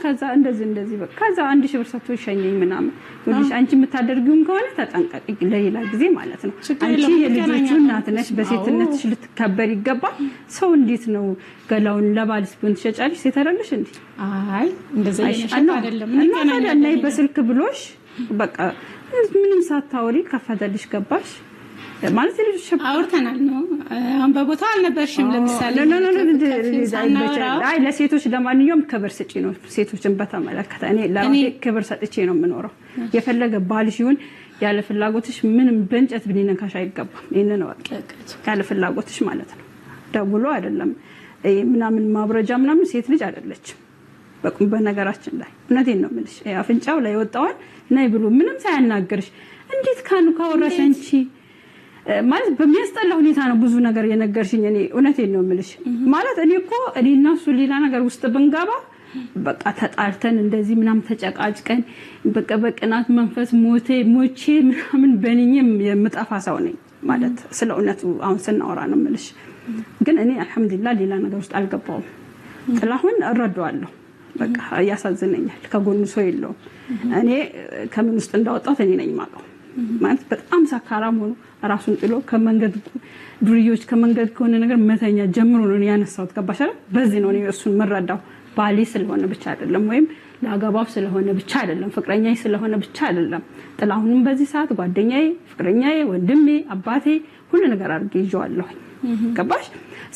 ከዛ እንደዚህ በቃ ከዛ 1000 ብር ሰጥቶ ሸኘኝ ምናምን ወዲሽ አንቺ የምታደርጊውን ከሆነ ተጠንቀቂ ለሌላ ጊዜ ማለት ነው አንቺ የልጆቹ እናት ነሽ በሴትነትሽ ልትከበር ይገባል ሰው እንዴት ነው ገላውን ለባልስ ቢሆን ትሸጫለሽ ሴተረልሽ እንዴ አይ እንደዛ አይደለም እና በስልክ ብሎሽ በቃ ምንም ሳታወሪ ከፈተልሽ ገባሽ ማለት ልጅ አውርተናል ነው አሁን በቦታው አልነበርሽም ለምሳሌ አይ ለሴቶች ለማንኛውም ክብር ስጪ ነው ሴቶችን በተመለከተ እኔ ለራሴ ክብር ሰጥቼ ነው የምኖረው የፈለገ ባልሽ ይሁን ያለ ፍላጎትሽ ምንም በእንጨት ብሊነካሽ አይገባም ይሄንን ወቅ ያለ ፍላጎትሽ ማለት ነው ደውሎ አይደለም ምናምን ማብረጃ ምናምን ሴት ልጅ አይደለችም በነገራችን ላይ እውነቴን ነው የምልሽ አፍንጫው ላይ ወጣውን ናይ ብሎ ምንም ሳያናገርሽ እንዴት ካወራሽ አንቺ ማለት በሚያስጠላ ሁኔታ ነው ብዙ ነገር የነገርሽኝ እኔ እውነቴን ነው የምልሽ ማለት እኔ እኮ እኔና እሱ ሌላ ነገር ውስጥ ብንገባ በቃ ተጣልተን እንደዚህ ምናምን ተጨቃጭቀን በቃ በቅናት መንፈስ ሞቼ ምናምን በእኔም የምጠፋ ሰው ነኝ ማለት ስለ እውነቱ አሁን ስናወራ ነው የምልሽ ግን እኔ አልহামዱሊላህ ሌላ ነገር ውስጥ አልገባውም ጥላሁን እረዳዋለሁ በቃ ያሳዝነኛል ከጎኑ ሰው የለውም እኔ ከምን ውስጥ እንዳወጣው እኔ ነኝ ማቀው ማለት በጣም ሰካራም ሆኖ ራሱን ጥሎ ከመንገድ ዱርዮች ከመንገድ ከሆነ ነገር መተኛ ጀምሮ ነው ያነሳውት ገባሽ አይደል በዚህ ነው እሱን መረዳው ባሊ ስለሆነ ብቻ አይደለም ወይም ለአጋባው ስለሆነ ብቻ አይደለም ፍቅረኛዬ ስለሆነ ብቻ አይደለም ጥላሁንም በዚህ ሰዓት ጓደኛዬ ፍቅረኛዬ ወንድሜ አባቴ ሁሉ ነገር አድርጌ ይዤዋለሁ ገባሽ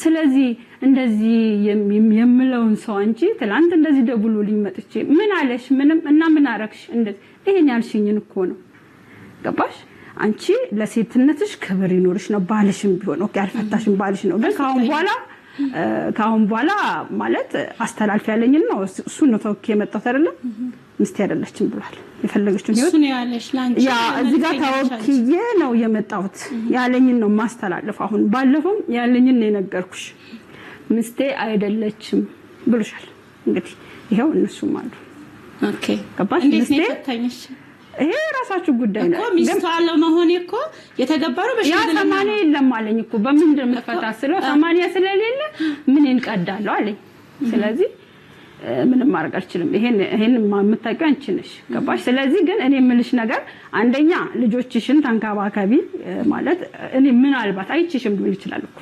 ስለዚህ እንደዚህ የምለውን ሰው አንቺ ትላንት እንደዚህ ደውሎልኝ መጥቼ ምን አለሽ ምንም እና ምን አረክሽ እንደዚህ ይሄን ያልሽኝን እኮ ነው ገባሽ አንቺ ለሴትነትሽ ክብር ይኖርሽ ነው ባልሽም ቢሆን ኦኬ አልፈታሽም ባልሽ ነው ግን ካሁን በኋላ ማለት አስተላልፍ ያለኝ ነው እሱ ነው ተወክ የመጣው አይደለም ምስት ያደለችም ብሏል የፈለገችው ነው እሱ ነው ያለሽ ላንቺ ያ እዚህ ጋር ተወክዬ ነው የመጣሁት ያለኝ ነው ማስተላልፍ አሁን ባለፈው ያለኝ ነው የነገርኩሽ ምስቴ አይደለችም ብሎሻል እንግዲህ ይሄው እነሱም አሉ ኦኬ ገባሽ ምስቴ ተኝሽ ይሄ ራሳችሁ ጉዳይ ነው ሚስቱ አለው መሆን እኮ የተገበረው በሽታ ሰማኔ የለም አለኝ እኮ በምን እንደምፈታ ስለው ሰማኔ ስለሌለ ምን እንቀዳለው አለኝ ስለዚህ ምንም ማድረግ አልችልም ይሄን ማምጣቂያ አንቺ ነሽ ገባሽ ስለዚህ ግን እኔ የምልሽ ነገር አንደኛ ልጆችሽን ተንከባከቢ ማለት እኔ ምን አልባት አይችሽም ሊሆን ይችላል እኮ